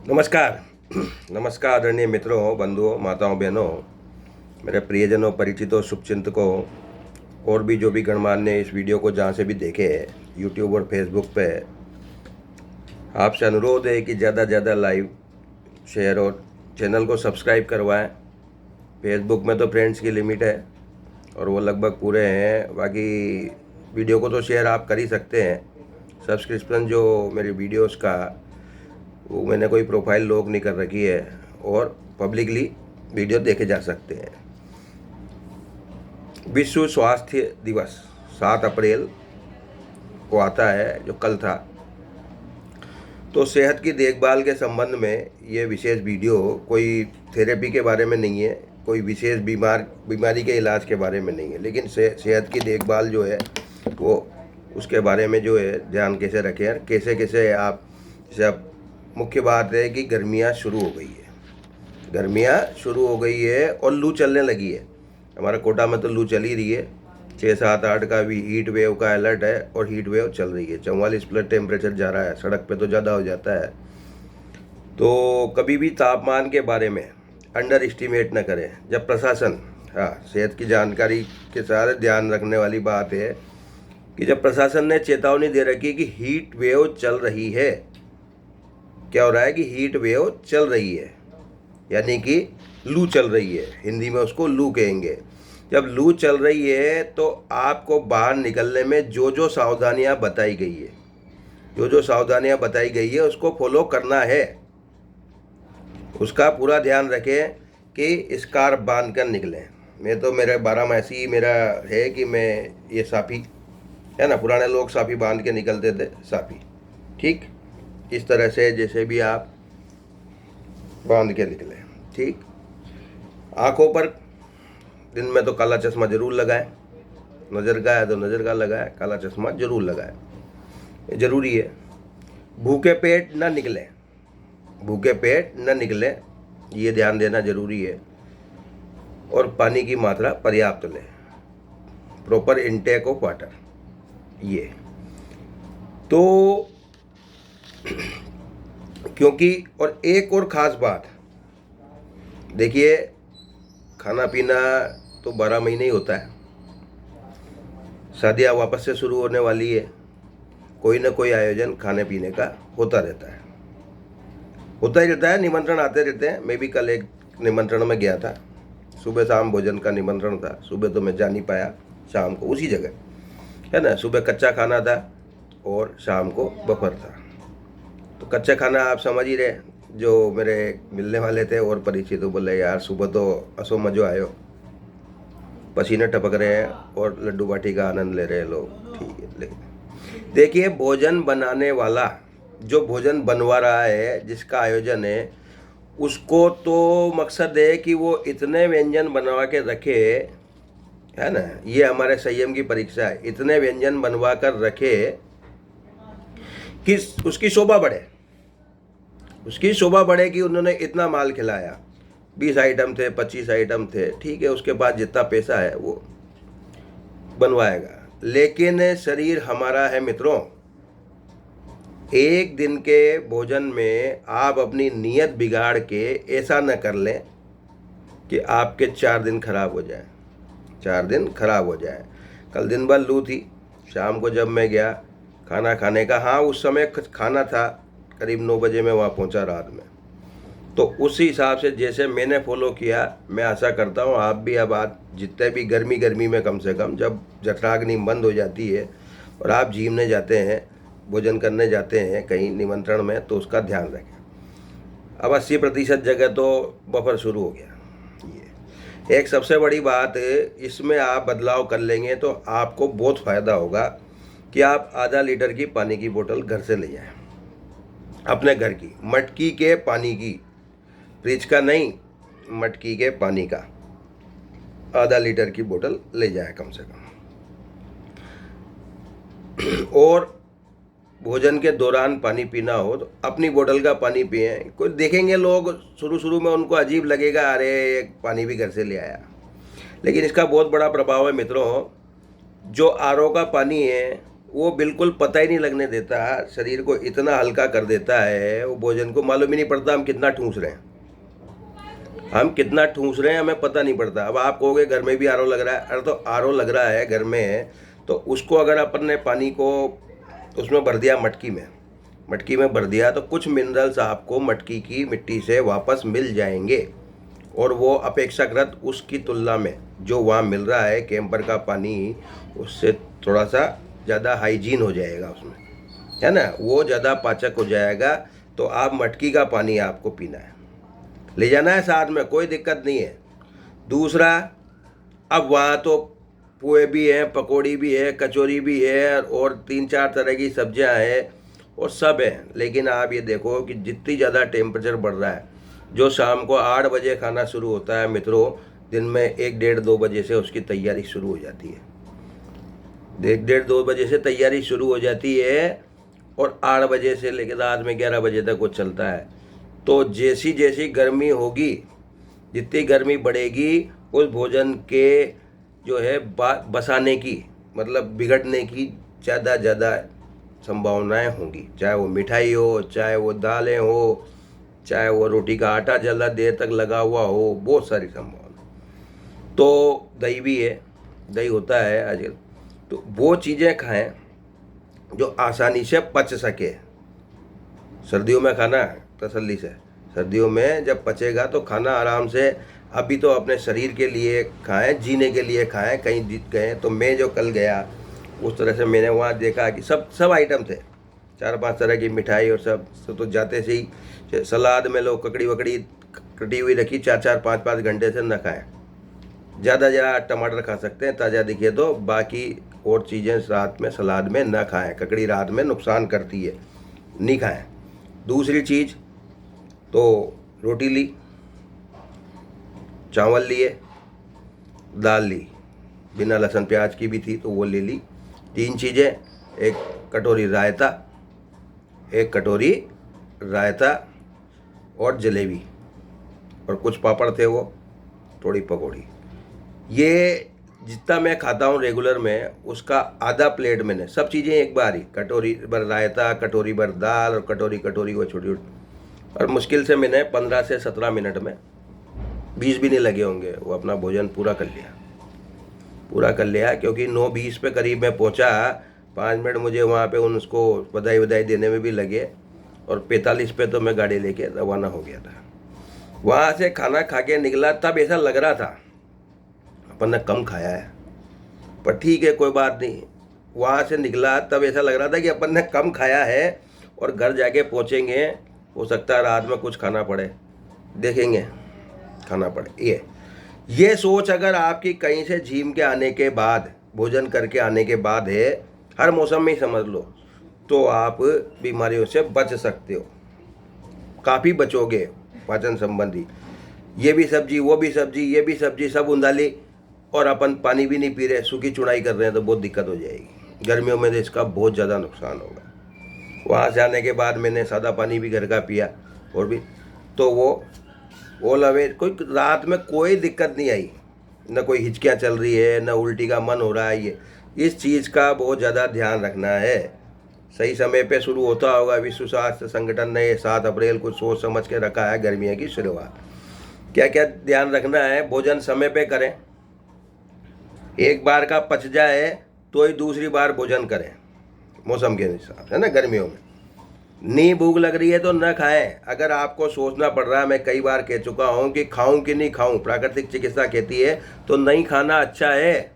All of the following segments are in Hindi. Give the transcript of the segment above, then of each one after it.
नमस्कार। नमस्कार आदरणीय मित्रों, बंधुओं, माताओं, बहनों, मेरे प्रियजनों, परिचितों, शुभचिंतकों और भी जो भी गणमान्य इस वीडियो को जहाँ से भी देखे यूट्यूब और फेसबुक पे, आपसे अनुरोध है कि ज़्यादा से ज़्यादा लाइव शेयर और चैनल को सब्सक्राइब करवाएं। फेसबुक में तो फ्रेंड्स की लिमिट है और वो लगभग पूरे हैं। बाकी वीडियो को तो शेयर आप कर ही सकते हैं। सब्सक्रिप्शन जो मेरी वीडियोस का, वो मैंने कोई प्रोफाइल लॉक नहीं कर रखी है और पब्लिकली वीडियो देखे जा सकते हैं। विश्व स्वास्थ्य दिवस 7 अप्रैल को आता है, जो कल था। तो सेहत की देखभाल के संबंध में ये विशेष वीडियो कोई थेरेपी के बारे में नहीं है, कोई विशेष बीमारी के इलाज के बारे में नहीं है, लेकिन सेहत की देखभाल जो है वो उसके बारे में जो है ध्यान कैसे रखें और कैसे कैसे आप, जैसे अब मुख्य बात है कि गर्मियाँ शुरू हो गई है। गर्मियाँ शुरू हो गई है और लू चलने लगी है। हमारा कोटा में तो लू चल ही रही है। 6, 7, 8 का भी हीट वेव का अलर्ट है और हीट वेव चल रही है। 44+ टेम्परेचर जा रहा है, सड़क पे तो ज़्यादा हो जाता है। तो कभी भी तापमान के बारे में अंडर एस्टिमेट न करें। जब प्रशासन, सेहत की जानकारी के साथ ध्यान रखने वाली बात है कि जब प्रशासन ने चेतावनी दे रखी है कि हीट वेव चल रही है, क्या हो रहा है कि हीट वेव चल रही है, यानी कि लू चल रही है, हिंदी में उसको लू कहेंगे। जब लू चल रही है तो आपको बाहर निकलने में जो जो सावधानियां बताई गई है, उसको फॉलो करना है। उसका पूरा ध्यान रखें कि स्कार्फ बांध कर निकलें। मैं तो, मेरे 12 मासी मेरा है कि मैं ये साफी है ना, पुराने लोग साफी बांध के निकलते थे, साफी, ठीक इस तरह से जैसे भी आप बांध के निकलें, ठीक। आँखों पर दिन में तो काला चश्मा जरूर लगाएं। नज़र का है तो नज़र का लगाएं, काला चश्मा जरूर लगाएं, ये ज़रूरी है। भूखे पेट न निकलें, ये ध्यान देना ज़रूरी है। और पानी की मात्रा पर्याप्त लें, प्रॉपर इनटेक ऑफ वाटर। ये तो क्योंकि, और एक और ख़ास बात देखिए, खाना पीना तो 12 महीने ही होता है। शादियाँ वापस से शुरू होने वाली है, कोई ना कोई आयोजन खाने पीने का होता ही रहता है। निमंत्रण आते रहते हैं। मैं भी कल एक निमंत्रण में गया था। सुबह शाम भोजन का निमंत्रण था। सुबह तो मैं जा नहीं पाया, शाम को उसी जगह है ना। सुबह कच्चा खाना था और शाम को बफर था। तो कच्चा खाना आप समझ ही रहे, जो मेरे मिलने वाले थे और परिचित, तो बोले यार सुबह तो असो मज़ो आयो, पसीने टपक रहे हैं और लड्डू बाटी का आनंद ले रहे हैं लोग, ठीक है। लेकिन देखिए, भोजन बनाने वाला, जो भोजन बनवा रहा है, जिसका आयोजन है, उसको तो मकसद है कि वो इतने व्यंजन बनवा के रखे, है ना। ये हमारे संयम की परीक्षा है। इतने व्यंजन बनवा कर रखे कि उसकी शोभा बढ़े कि उन्होंने इतना माल खिलाया। 20 आइटम थे, 25 आइटम थे, ठीक है। उसके बाद जितना पैसा है वो बनवाएगा। लेकिन शरीर हमारा है मित्रों। एक दिन के भोजन में आप अपनी नीयत बिगाड़ के ऐसा न कर लें कि आपके 4 दिन खराब हो जाए। कल दिन भर लू थी। शाम को जब मैं गया खाना खाने का, हाँ उस समय खाना था, करीब 9 बजे मैं वहाँ पहुँचा रात में। तो उसी हिसाब से जैसे मैंने फॉलो किया, मैं आशा करता हूँ आप भी। अब आज जितने भी गर्मी में कम से कम, जब जठराग्नि बंद हो जाती है और आप झीमने जाते हैं, भोजन करने जाते हैं कहीं निमंत्रण में, तो उसका ध्यान रखें। अब 80% जगह तो बफर शुरू हो गया। ये एक सबसे बड़ी बात है, इसमें आप बदलाव कर लेंगे तो आपको बहुत फ़ायदा होगा कि आप आधा लीटर की पानी की बोतल घर से ले जाएं, अपने घर की, मटकी के पानी की, फ्रिज का नहीं, मटकी के पानी का आधा लीटर की बोतल ले जाए कम से कम। और भोजन के दौरान पानी पीना हो तो अपनी बोतल का पानी पिए। कोई देखेंगे लोग, शुरू में उनको अजीब लगेगा, अरे पानी भी घर से ले आया, लेकिन इसका बहुत बड़ा प्रभाव है मित्रों। जो आरओ का पानी है वो बिल्कुल पता ही नहीं लगने देता, शरीर को इतना हल्का कर देता है, वो भोजन को मालूम ही नहीं पड़ता हम कितना ठूस रहे हैं, हमें पता नहीं पड़ता। अब आप कहोगे घर में भी आरओ लग रहा है, अरे तो आरओ लग रहा है घर में, तो उसको अगर अपन ने पानी को उसमें भर दिया, मटकी में भर दिया, तो कुछ मिनरल्स आपको मटकी की मिट्टी से वापस मिल जाएंगे, और वो अपेक्षाकृत उसकी तुलना में जो वहाँ मिल रहा है कैंपर का पानी, उससे थोड़ा सा ज़्यादा हाइजीन हो जाएगा उसमें, है ना, वो ज़्यादा पाचक हो जाएगा। तो आप मटकी का पानी आपको पीना है, ले जाना है साथ में, कोई दिक्कत नहीं है। दूसरा, अब वहाँ तो पोहे भी हैं, पकौड़ी भी है, कचौरी भी है, और 3-4 तरह की सब्जियां हैं और सब है। लेकिन आप ये देखो कि जितनी ज़्यादा टेम्परेचर बढ़ रहा है, जो शाम को 8 बजे खाना शुरू होता है मित्रों, दिन में 1, 1:30, 2 बजे से उसकी तैयारी शुरू हो जाती है। 1, 1:30, 2 बजे से तैयारी शुरू हो जाती है, और 8 बजे से लेकर रात में 11 बजे तक वो चलता है। तो जैसी जैसी गर्मी होगी, जितनी गर्मी बढ़ेगी, उस भोजन के जो है बसाने की, मतलब बिगड़ने की ज़्यादा संभावनाएं होंगी। चाहे वो मिठाई हो, चाहे वो दालें हो, चाहे वो रोटी का आटा ज़्यादा देर तक लगा हुआ हो, बहुत सारी संभावना। तो दही भी है, दही होता है आजकल, तो वो चीज़ें खाएं जो आसानी से पच सके। सर्दियों में खाना तसल्ली से, सर्दियों में जब पचेगा तो खाना आराम से। अभी तो अपने शरीर के लिए खाएं, जीने के लिए खाएं। कहीं जीत गए तो मैं जो कल गया, उस तरह से मैंने वहाँ देखा कि सब आइटम थे, 4-5 तरह की मिठाई और सब। तो जाते से ही सलाद में लो ककड़ी वकड़ी कटी हुई रखी, 4-4, 5-5 घंटे से न खाएं। ज़्यादा टमाटर खा सकते हैं ताज़ा दिखे तो, बाकी और चीज़ें रात में सलाद में न खाएं। ककड़ी रात में नुकसान करती है, नहीं खाएं। दूसरी चीज़, तो रोटी ली, चावल लिए, दाल ली, बिना लहसुन प्याज की भी थी तो वो ले ली। 3 चीज़ें, एक कटोरी रायता और जलेबी, और कुछ पापड़ थे वो, थोड़ी पकौड़ी। ये जितना मैं खाता हूँ रेगुलर में, उसका आधा प्लेट मैंने, सब चीज़ें एक बार ही, कटोरी भर रायता, कटोरी भर दाल, और कटोरी वो छोटी, और मुश्किल से मैंने 15 से 17 मिनट में, 20 भी नहीं लगे होंगे, वो अपना भोजन पूरा कर लिया। क्योंकि 9:20 पे करीब मैं पहुंचा, 5 मिनट मुझे वहाँ पे उसको बधाई देने में भी लगे, और 45 पे तो मैं गाड़ी लेके रवाना हो गया था। वहाँ से खाना खा के निकला, तब ऐसा लग रहा था अपन ने कम खाया है, पर ठीक है कोई बात नहीं। वहाँ से निकला तब ऐसा लग रहा था कि अपन ने कम खाया है, और घर जाके पहुँचेंगे, हो सकता है रात में कुछ खाना पड़े, देखेंगे खाना पड़े। ये सोच अगर आपकी कहीं से झीम के आने के बाद, भोजन करके आने के बाद है, हर मौसम में ही समझ लो, तो आप बीमारियों से बच सकते हो, काफ़ी बचोगे पाचन संबंधी। ये भी सब्जी, वो भी सब्जी, ये भी सब्जी, सब उंधाली, और अपन पानी भी नहीं पी रहे, सूखी चुनाई कर रहे हैं, तो बहुत दिक्कत हो जाएगी। गर्मियों में तो इसका बहुत ज़्यादा नुकसान होगा। वहाँ से आने के बाद मैंने सादा पानी भी घर का पिया, और भी, तो वो ऑल अवे, कोई रात में कोई दिक्कत नहीं आई, न कोई हिचकियाँ चल रही है, न उल्टी का मन हो रहा है। ये इस चीज़ का बहुत ज़्यादा ध्यान रखना है। सही समय पे शुरू होता होगा, विश्व स्वास्थ्य संगठन ने 7 अप्रैल को सोच समझ के रखा है गर्मियों की शुरुआत। क्या क्या ध्यान रखना है? भोजन समय पे करें, एक बार का पच जाए तो ही दूसरी बार भोजन करें, मौसम के हिसाब से ना। गर्मियों में नहीं भूख लग रही है तो न खाएं। अगर आपको सोचना पड़ रहा है, मैं कई बार कह चुका हूं कि खाऊं कि नहीं खाऊं, प्राकृतिक चिकित्सा कहती है तो नहीं खाना अच्छा है।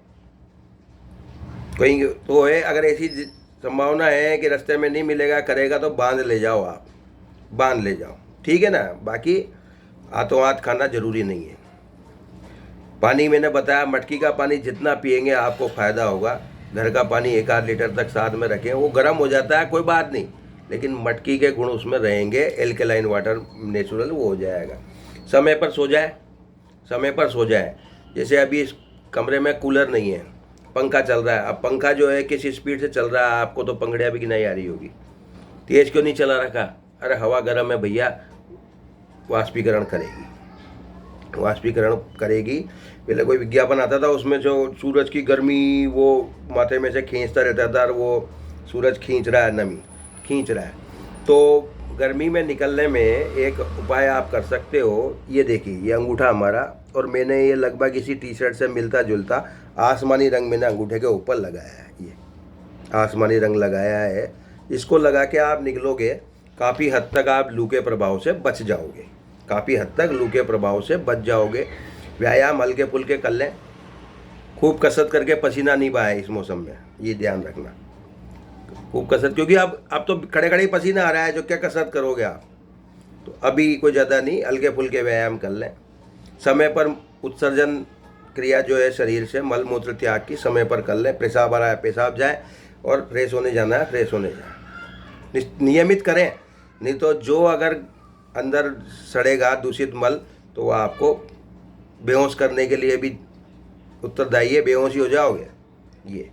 कोई तो है, अगर ऐसी संभावना है कि रास्ते में नहीं मिलेगा, करेगा, तो बांध ले जाओ, आप बांध ले जाओ, ठीक है ना। बाकी हाथों हाथ खाना जरूरी नहीं है। पानी मैंने बताया, मटकी का पानी जितना पिएंगे आपको फ़ायदा होगा। घर का पानी 1-8 लीटर तक साथ में रखें, वो गर्म हो जाता है कोई बात नहीं, लेकिन मटकी के गुण उसमें रहेंगे, एल्कलाइन वाटर नेचुरल वो हो जाएगा। समय पर सो जाए। जैसे अभी इस कमरे में कूलर नहीं है, पंखा चल रहा है। अब पंखा जो है किस स्पीड से चल रहा है, आपको तो पंगड़ियाँ भी गिनाई आ रही होगी। तेज़ क्यों नहीं चला रखा? अरे हवा गर्म है भैया, वाष्पीकरण करेगी। पहले कोई विज्ञापन आता था, उसमें जो सूरज की गर्मी वो माथे में से खींचता रहता था, और वो सूरज खींच रहा है, नमी खींच रहा है। तो गर्मी में निकलने में एक उपाय आप कर सकते हो। ये देखिए, ये अंगूठा हमारा, और मैंने ये लगभग इसी टी शर्ट से मिलता जुलता आसमानी रंग मैंने अंगूठे के ऊपर लगाया है। ये आसमानी रंग लगाया है। इसको लगा के आप निकलोगे, काफ़ी हद तक आप लू के प्रभाव से बच जाओगे, काफ़ी हद तक लू के प्रभाव से बच जाओगे। व्यायाम हल्के फुल्के कर लें, खूब कसरत करके पसीना नहीं बहाए इस मौसम में, ये ध्यान रखना। खूब कसरत, क्योंकि अब तो खड़े खड़े ही पसीना आ रहा है, जो क्या कसरत करोगे आप। तो अभी कोई ज़्यादा नहीं, हल्के फुल्के व्यायाम कर लें। समय पर उत्सर्जन क्रिया जो है शरीर से, मल मूत्र त्याग की समय पर कर लें। पेशाब आ रहा है पेशाब जाए, और फ्रेश होने जाना है फ्रेश होने जाए। नियमित करें, नहीं तो जो अगर अंदर सड़ेगा दूषित मल, तो वह आपको बेहोश करने के लिए भी उत्तरदायी है, बेहोश ही हो जाओगे। ये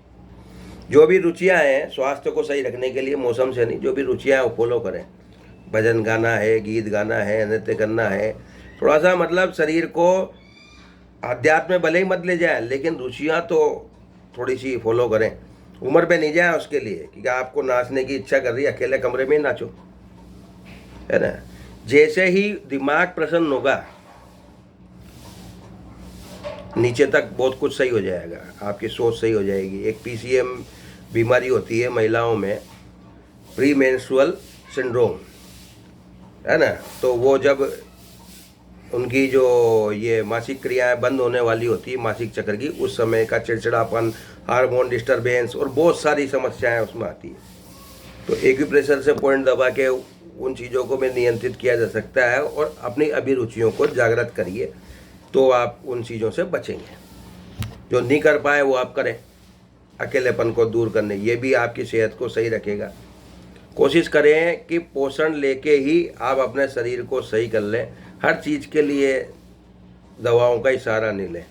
जो भी रुचियां हैं स्वास्थ्य को सही रखने के लिए, मौसम से नहीं, जो भी रुचियां हैं वो फॉलो करें। भजन गाना है, गीत गाना है, नृत्य करना है, थोड़ा सा मतलब शरीर को अध्यात्म में भले ही मत ले जाए, लेकिन रुचियां तो थोड़ी सी फॉलो करें। उम्र पे नहीं जाए उसके लिए, क्योंकि आपको नाचने की इच्छा कर रही है, अकेले कमरे में ही नाचो, है ना। जैसे ही दिमाग प्रसन्न होगा, नीचे तक बहुत कुछ सही हो जाएगा, आपकी सोच सही हो जाएगी। एक PCM बीमारी होती है महिलाओं में, प्री मेंस्ट्रुअल सिंड्रोम, है ना। तो वो जब उनकी जो ये मासिक क्रियाएं बंद होने वाली होती है, मासिक चक्र की, उस समय का चिड़चिड़ापन, हार्मोन डिस्टर्बेंस और बहुत सारी समस्याएं उसमें आती है। तो एक्यूप्रेशर से पॉइंट दबा के उन चीज़ों को भी नियंत्रित किया जा सकता है, और अपनी अभिरुचियों को जागृत करिए, तो आप उन चीज़ों से बचेंगे। जो नहीं कर पाए वो आप करें, अकेलेपन को दूर करने, ये भी आपकी सेहत को सही रखेगा। कोशिश करें कि पोषण लेके ही आप अपने शरीर को सही कर लें। हर चीज़ के लिए दवाओं का ही सहारा नहीं लें,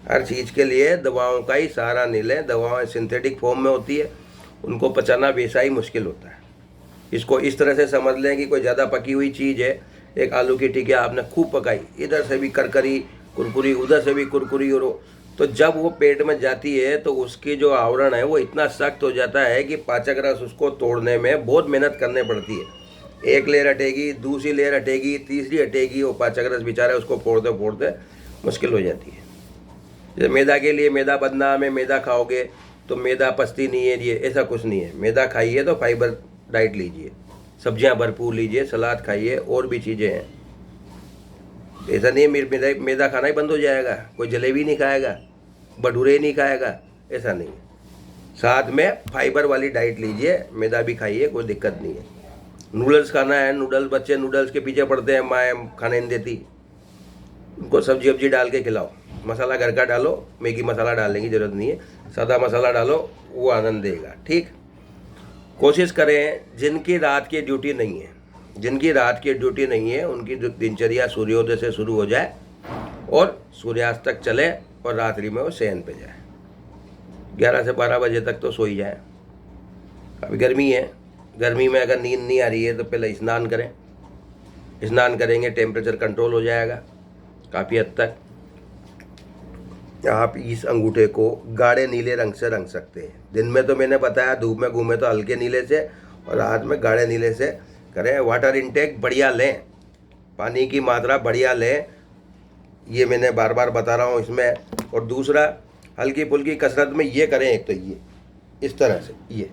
हर चीज़ के लिए दवाओं का ही सहारा नहीं लें। दवाएं सिंथेटिक फॉर्म में होती है, उनको पचाना वैसा ही मुश्किल होता है। इसको इस तरह से समझ लें कि कोई ज़्यादा पकी हुई चीज़ है, एक आलू की टिकिया आपने खूब पकाई, इधर से भी करकरी कुरकुरी, उधर से भी कुरकुरी, और तो जब वो पेट में जाती है तो उसकी जो आवरण है वो इतना सख्त हो जाता है कि पाचक रस उसको तोड़ने में बहुत मेहनत करनी पड़ती है। एक लेयर हटेगी, दूसरी लेयर हटेगी, तीसरी हटेगी, वो पाचक रस बेचारा उसको फोड़ते फोड़ते मुश्किल हो जाती है। जैसे मैदा के लिए मैदा बदनाम है, मैदा खाओगे तो मैदा पचती नहीं है, ये ऐसा कुछ नहीं है। मैदा खाइए तो फाइबर डाइट लीजिए, सब्जियां भरपूर लीजिए, सलाद खाइए, और भी चीज़ें हैं। ऐसा नहीं है मैदा खाना ही बंद हो जाएगा, कोई जलेबी नहीं खाएगा, भटूरे नहीं खाएगा, ऐसा नहीं है। साथ में फाइबर वाली डाइट लीजिए, मैदा भी खाइए, कोई दिक्कत नहीं है। नूडल्स खाना है, नूडल्स, बच्चे नूडल्स के पीछे पड़ते हैं, माएँ खाने नहीं देती, उनको सब्जी वब्जी डाल के खिलाओ। मसाला घर का डालो, मैगी मसाला डालने की ज़रूरत नहीं है, सादा मसाला डालो, वो आनंद देगा। ठीक, कोशिश करें जिनकी रात की ड्यूटी नहीं है, जिनकी रात की ड्यूटी नहीं है, उनकी दिनचर्या सूर्योदय से शुरू हो जाए और सूर्यास्त तक चले, और रात्रि में वो शयन पे जाए। 11 से 12 बजे तक तो सो ही जाए। अभी गर्मी है, गर्मी में अगर नींद नहीं आ रही है तो पहले स्नान करें, स्नान करेंगे टेम्परेचर कंट्रोल हो जाएगा काफ़ी हद तक। आप इस अंगूठे को गाढ़े नीले रंग से रंग सकते हैं। दिन में तो मैंने बताया धूप में घूमे तो हल्के नीले से, और रात में गाढ़े नीले से करें। वाटर इनटेक बढ़िया लें, पानी की मात्रा बढ़िया लें, ये मैंने बार बार बता रहा हूँ इसमें। और दूसरा, हल्की फुल्की कसरत में ये करें, एक तो ये इस तरह से, ये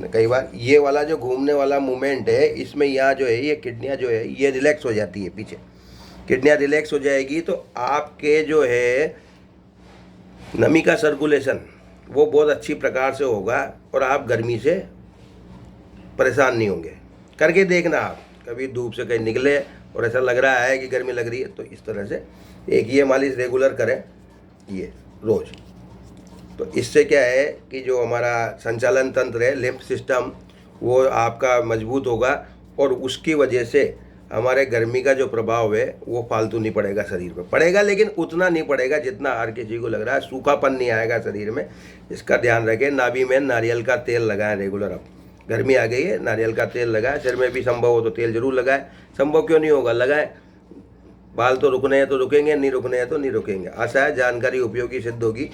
कई बार ये वाला जो घूमने वाला मूवमेंट है, इसमें यहाँ जो है ये किडनियाँ जो है ये रिलैक्स हो जाती है, पीछे किडनियाँ रिलैक्स हो जाएगी तो आपके जो है नमी का सर्कुलेशन वो बहुत अच्छी प्रकार से होगा, और आप गर्मी से परेशान नहीं होंगे। करके देखना, आप कभी धूप से कहीं निकले और ऐसा लग रहा है कि गर्मी लग रही है, तो इस तरह से एक ये मालिश रेगुलर करें, ये रोज़। तो इससे क्या है कि जो हमारा संचालन तंत्र है, लिम्फ सिस्टम, वो आपका मजबूत होगा, और उसकी वजह से हमारे गर्मी का जो प्रभाव है वो फालतू नहीं पड़ेगा शरीर पे। पड़ेगा लेकिन उतना नहीं पड़ेगा जितना हर किसी को लग रहा है, सूखापन नहीं आएगा शरीर में। इसका ध्यान रखें। नाभि में नारियल का तेल लगाएं रेगुलर। अब गर्मी आ गई है, नारियल का तेल लगाएं। सिर में भी संभव हो तो तेल जरूर लगाएं, संभव क्यों नहीं होगा, लगाएं। बाल तो रुकने हैं तो रुकेंगे, नहीं रुकने हैं तो नहीं रुकेंगे। आशा है जानकारी उपयोगी सिद्ध होगी।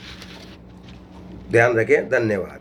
ध्यान रखें। धन्यवाद।